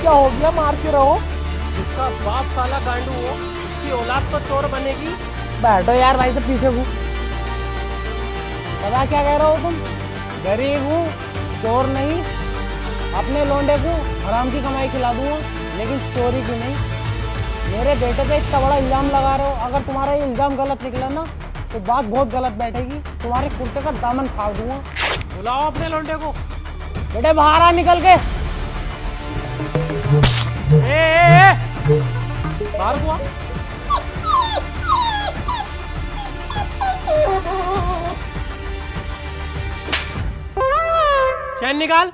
क्या हो गया, मार के रहो। जिसका बाप साला गांडू हो उसकी औलाद तो चोर बनेगी। बैठो यार भाई से पीछे हूँ। पता क्या कह रहे हो तुम? गरीब हूँ, चोर नहीं। अपने लोंडे को हराम की कमाई खिला दूंगा, लेकिन चोरी की नहीं। मेरे बेटे पे इतना बड़ा इल्जाम लगा रहे हो। अगर तुम्हारा ये इल्जाम गलत निकला ना तो बात बहुत गलत बैठेगी। तुम्हारे कुर्ते का दामन फाड़ दूंगा। बुलाओ अपने लोंडे को। बेटे बाहर आ निकल के। बाहर हुआ। चैन निकाल।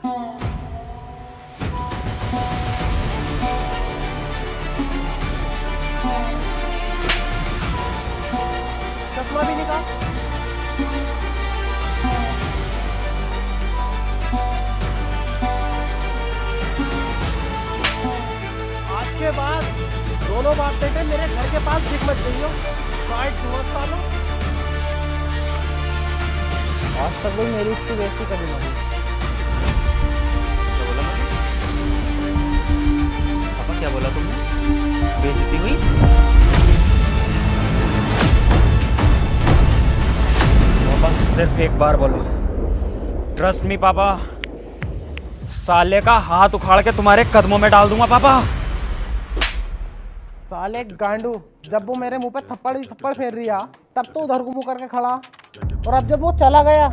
चश्मा भी निकाल। आज के बाद दोनों बाप बेटे मेरे घर के पास दिख मत जाइयो। सालों आज तक कोई मेरी इतनी बेइज्जती कभी नहीं हुई। क्या बोला मैंने? पापा क्या बोला तुमने? बेइज्जती हुई? पापा सिर्फ एक बार बोलो, ट्रस्ट मी पापा, साले का हाथ उखाड़ के तुम्हारे कदमों में डाल दूंगा पापा। साले गांडू, जब वो मेरे मुंह पे थप्पड़ ही थप्पड़ फेर रही है तब तो उधर को मुंह करके खड़ा, और अब जब वो चला गया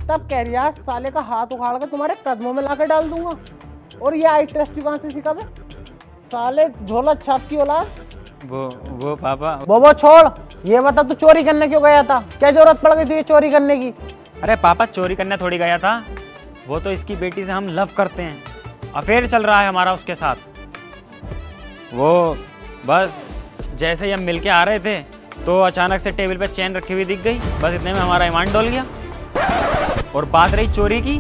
तब कह रही है साले का हाथ उखाड़ के तुम्हारे कदमों में लाके डाल दूंगा। और ये आई टेस्ट कहाँ से सीखा बे? साले झोला छाप की औलाद। वो पापा, वो छोड़, ये बता तू चोरी करने क्यों गया था? क्या जरूरत पड़ गई तुझे चोरी करने की? अरे पापा चोरी करने थोड़ी गया था, वो तो इसकी बेटी से हम लव करते हैं, अफेयर चल रहा है हमारा उसके साथ। वो बस जैसे ही हम मिलके आ रहे थे तो अचानक से टेबल पे चेन रखी हुई दिख गई, बस इतने में हमारा ईमान डोल गया। और बात रही चोरी की,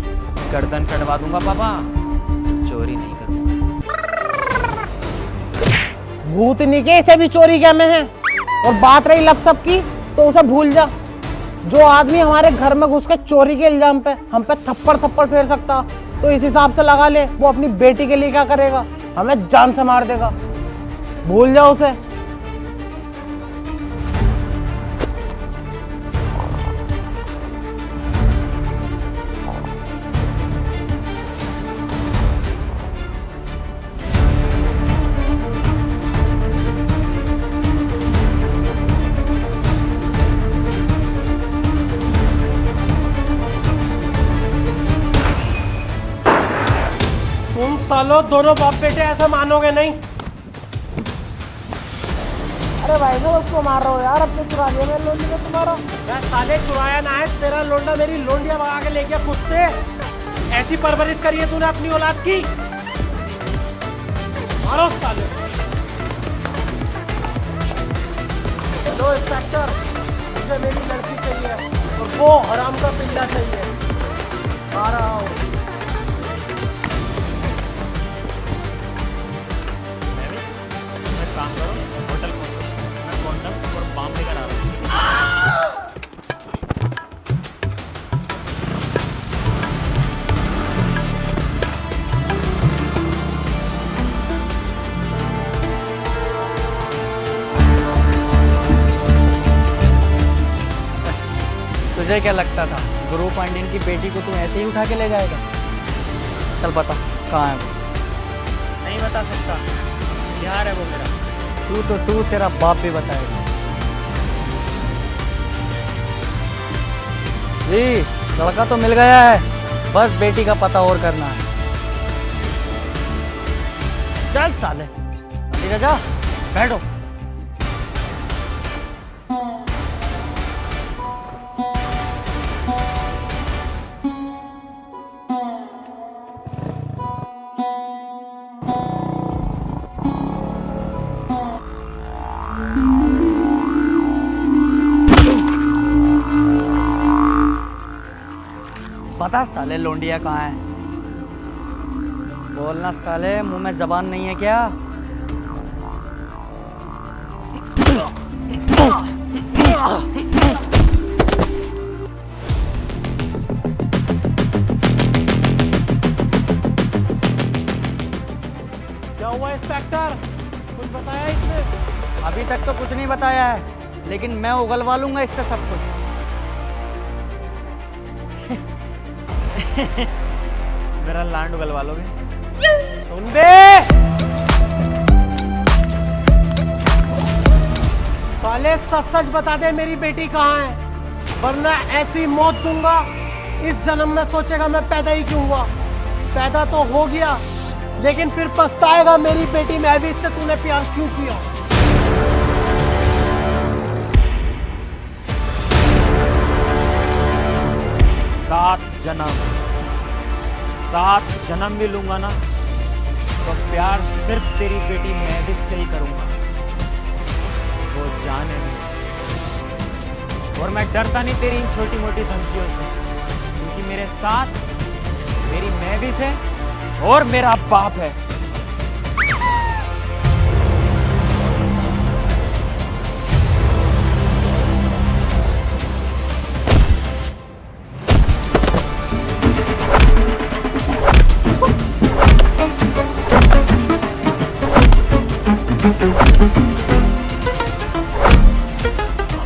गर्दन कटवा दूंगा पापा, चोरी नहीं करूंगा। भूतनी के इसे भी चोरी क्या में है। और बात रही लपसप की तो उसे भूल जा। जो आदमी हमारे घर में घुस के चोरी के इल्जाम पे हम पे थप्पड़ थप्पड़ फेर सकता, तो इस हिसाब से लगा ले वो अपनी बेटी के लिए क्या करेगा? हमें जान से मार देगा। भूल जाओ उसे। तुम सालों दोनों बाप बेटे ऐसा मानोगे नहीं। अरे भाई साहब उसको मार रहे हो यार, अब तो चुरा लिया मेरे लोंडे को तुम्हारा। मैं साले चुराया ना है, तेरा लोंडा मेरी लोंडिया भगा के ले गया कुत्ते। ऐसी परवरिश करी है तूने अपनी औलाद की। मारो साले। हेलो इंस्पेक्टर, मुझे मेरी लड़की चाहिए और वो हराम का पिल्ला चाहिए। आ रहा हूँ। काम करो, होटल पहुंचो, मैं कॉन्डम्स और बाम लेकर आ रहा हूँ। तुझे क्या लगता था गुरु पांड्यन की बेटी को तू ऐसे ही उठा के ले जाएगा? चल बता कहाँ है वो? नहीं बता सकता, बिहार है वो मेरा। तू तेरा बाप भी बताएगा। जी लड़का तो मिल गया है, बस बेटी का पता और करना है। चल साले, ठीक है, जा बैठो। बता साले लोंडिया कहाँ है? बोलना साले, मुंह में जबान नहीं है क्या? क्या बताया है, लेकिन मैं उगलवा लूंगा इससे सब कुछ। मेरा लैंड उगलवा लोगे? सुन बे, साले सच सच बता दे मेरी बेटी कहाँ है, वरना ऐसी मौत दूंगा इस जन्म में सोचेगा मैं पैदा ही क्यों हुआ। पैदा तो हो गया, लेकिन फिर पछताएगा मेरी बेटी मैं भी इससे तूने प्यार क्यों किया। 7 जन्म भी लूंगा ना तो प्यार सिर्फ तेरी बेटी महविश से ही करूंगा, वो जाने नहीं। और मैं डरता नहीं तेरी इन छोटी मोटी धमकियों से, क्योंकि मेरे साथ मेरी महविश है और मेरा बाप है।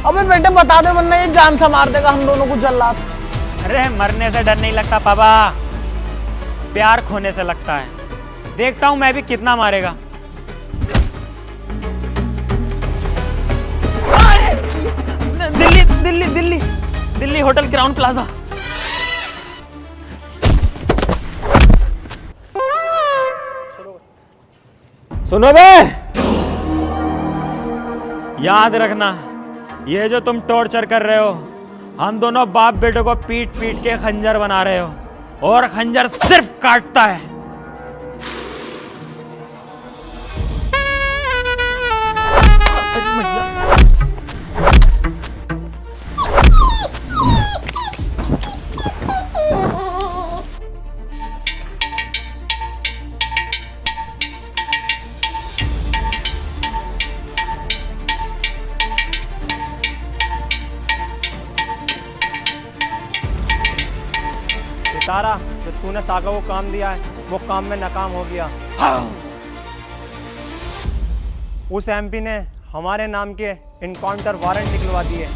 अबे बेटे बता दे, वरना ये जान से मार देगा हम दोनों को जल्लाद। अरे मरने से डर नहीं लगता पापा, प्यार खोने से लगता है। देखता हूं मैं भी कितना मारेगा। Delhi Delhi Delhi Delhi hotel ground plaza. सुनो बे, याद रखना ये जो तुम टॉर्चर कर रहे हो, हम दोनों बाप बेटों को पीट पीट के खंजर बना रहे हो, और खंजर सिर्फ काटता है। सितारा, जो तूने सागा को काम दिया है वो काम में नाकाम हो गया। उस एमपी ने हमारे नाम के इनकाउंटर वारंट निकलवा दिए।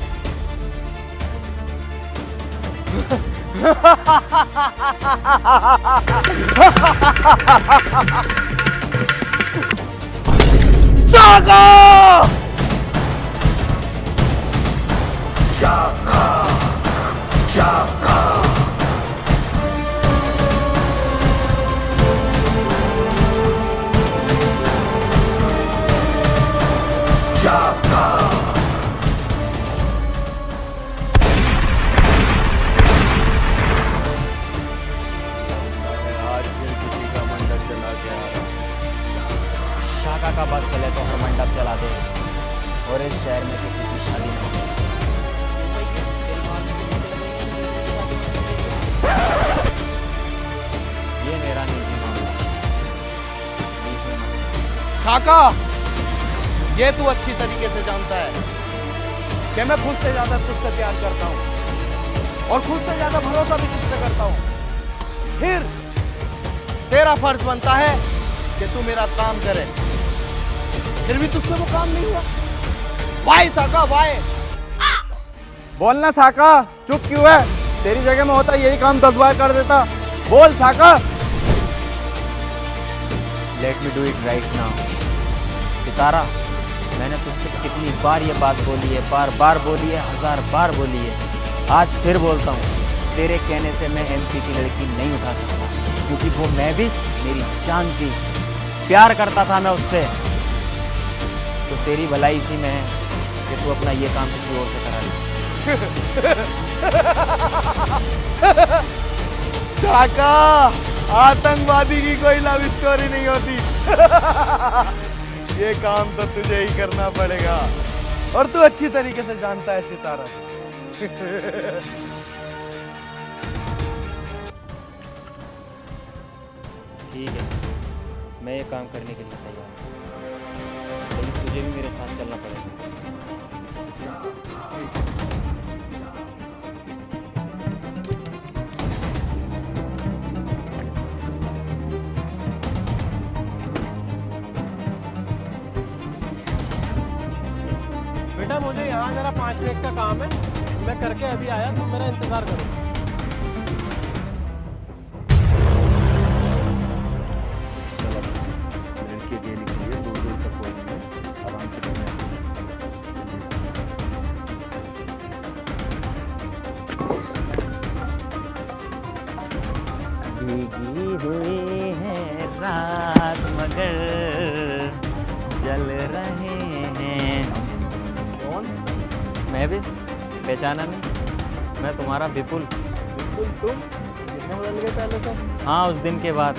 सागा! शाका का बस चले तो हर मंडप जला दे, और इस शहर में किसी की शादी नहीं हो। ये मेरा निजी मामला है, बीच में मत। शाका, ये तू अच्छी तरीके से जानता है कि मैं खुद से ज्यादा तुझसे प्यार करता हूँ और खुद से ज्यादा भरोसा भी तुझसे करता हूँ। फिर तेरा फर्ज बनता है कि तू मेरा काम करे, फिर भी तुझसे वो काम नहीं हुआ। वाई साका वाई। बोलना साका, चुप क्यों है? तेरी जगह में होता यही काम 10 बार कर देता। बोल साका। Let me do it right now. Sitara, मैंने तुझसे कितनी बार ये बात बोली है, बार बार बोली है, 1000 बार बोली है। आज फिर बोलता हूँ, तेरे कहने से मैं एमपी की लड़की नहीं उठा सकता, क्योंकि वो महविश मेरी जान थी, प्यार करता था मैं उससे। तो तेरी भलाई इसी में है कि तू अपना ये काम किसी और से करा ले। शाका, आतंकवादी की कोई लव स्टोरी नहीं होती। ये काम तो तुझे ही करना पड़ेगा, और तू अच्छी तरीके से जानता है सितारा। ठीक है, मैं ये काम करने के लिए तैयार हूँ, लेकिन तुझे भी मेरे साथ चलना पड़ेगा। मेरा 5 मिनट का काम है, मैं करके अभी आया, तुम मेरा इंतजार करो। लड़की ये लिख रही है, दूर दूर तक कोई नहीं है, आराम से करना है। भीगी हुई है रात मगर जल रहे हैं। कौन? मैं भी पहचाना नहीं, मैं तुम्हारा विपुल। बिल्कुल तुम कितने बदल गए पहले से। हाँ, उस दिन के बाद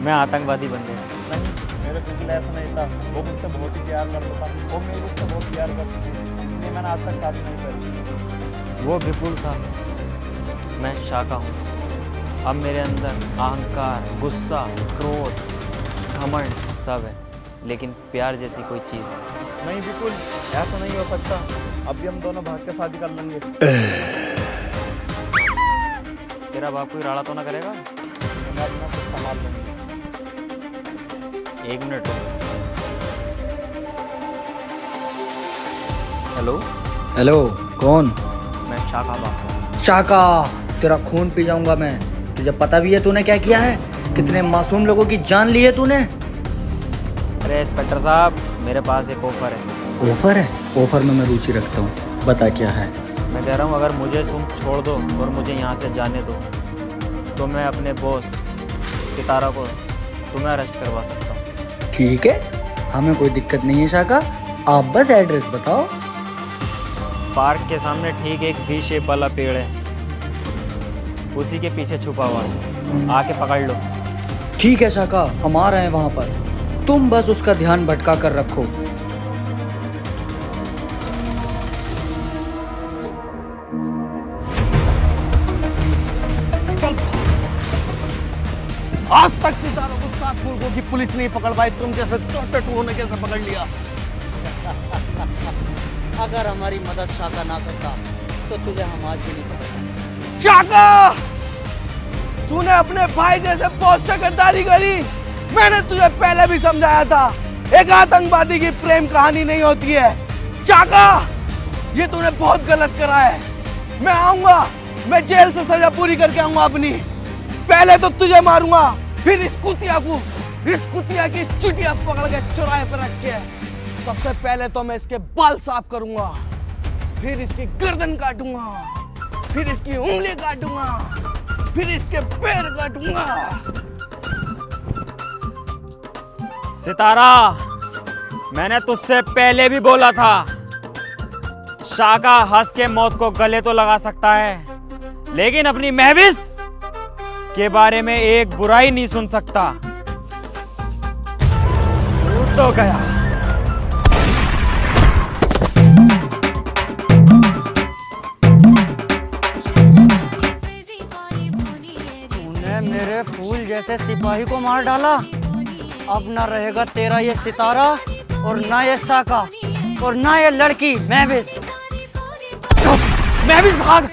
मैं आतंकवादी बन गया। नहीं, मेरे बिल्कुल ऐसा नहीं था। वो मुझसे बहुत ही प्यार करता था, वो मेरे मुझसे बहुत प्यार करती थी, इसलिए मैंने आज तक शादी नहीं करी। वो विपुल था, मैं शाका हूँ। अब मेरे अंदर अहंकार, गुस्सा, क्रोध, घमंड सब है, लेकिन प्यार जैसी कोई चीज़ है। नहीं बिल्कुल ऐसा नहीं हो सकता। अब भी हम दोनों भाग के शादी कर लेंगे। तेरा बाप कोई राड़ा तो ना करेगा? मैं अपना कुछ संभाल लूंगी। 1 मिनट। हेलो, हेलो, कौन? मैं शाका बाप। शाका, तेरा खून पी जाऊंगा मैं। तुझे पता भी है तूने क्या किया है? कितने मासूम लोगों की जान ली है तूने। अरे इंस्पेक्टर साहब, मेरे पास एक ऑफर है। ऑफर है? ऑफर में मैं रुचि रखता हूँ, बता क्या है। मैं कह रहा हूँ अगर मुझे तुम छोड़ दो और मुझे यहाँ से जाने दो तो मैं अपने बॉस सितारा को तुम्हें अरेस्ट करवा सकता हूँ। ठीक है, हमें कोई दिक्कत नहीं है शाका, आप बस एड्रेस बताओ। पार्क के सामने ठीक एक वी शेप वाला पेड़ है, उसी के पीछे छुपा हुआ है, आके पकड़ लो। ठीक है शाका, हम आ रहे हैं वहाँ पर, तुम बस उसका ध्यान भटका कर रखो। आज तक सितारों को 7 मुल्कों की पुलिस नहीं पकड़ पाई, तुम जैसे छोटे टूहों ने कैसे पकड़ लिया? अगर हमारी मदद शाका ना करता तो तुझे हम आज भी नहीं पकड़ते। शाका, तूने अपने भाई जैसे बॉस से गद्दारी करी। मैंने तुझे पहले भी समझाया था, एक आतंकवादी की प्रेम कहानी नहीं होती है। शाका, ये तूने बहुत गलत करा है। मैं आऊंगा, मैं जेल से सजा पूरी करके आऊंगा अपनी। पहले तो तुझे मारूंगा, फिर इस कुतिया की चुटिया पकड़ के चौराहे पर रख के सबसे पहले तो मैं इसके बाल साफ करूंगा, फिर इसकी गर्दन काटूंगा, फिर इसकी उंगली काटूंगा, फिर इसके पैर काटूंगा। सितारा, मैंने तुझसे पहले भी बोला था, शाका हंस के मौत को गले तो लगा सकता है, लेकिन अपनी महविस के बारे में एक बुराई नहीं सुन सकता। टूट तो गया। तूने मेरे फूल जैसे सिपाही को मार डाला, अब ना रहेगा तेरा ये सितारा और ना ये शाका और ना ये लड़की महविस। महविस भाग।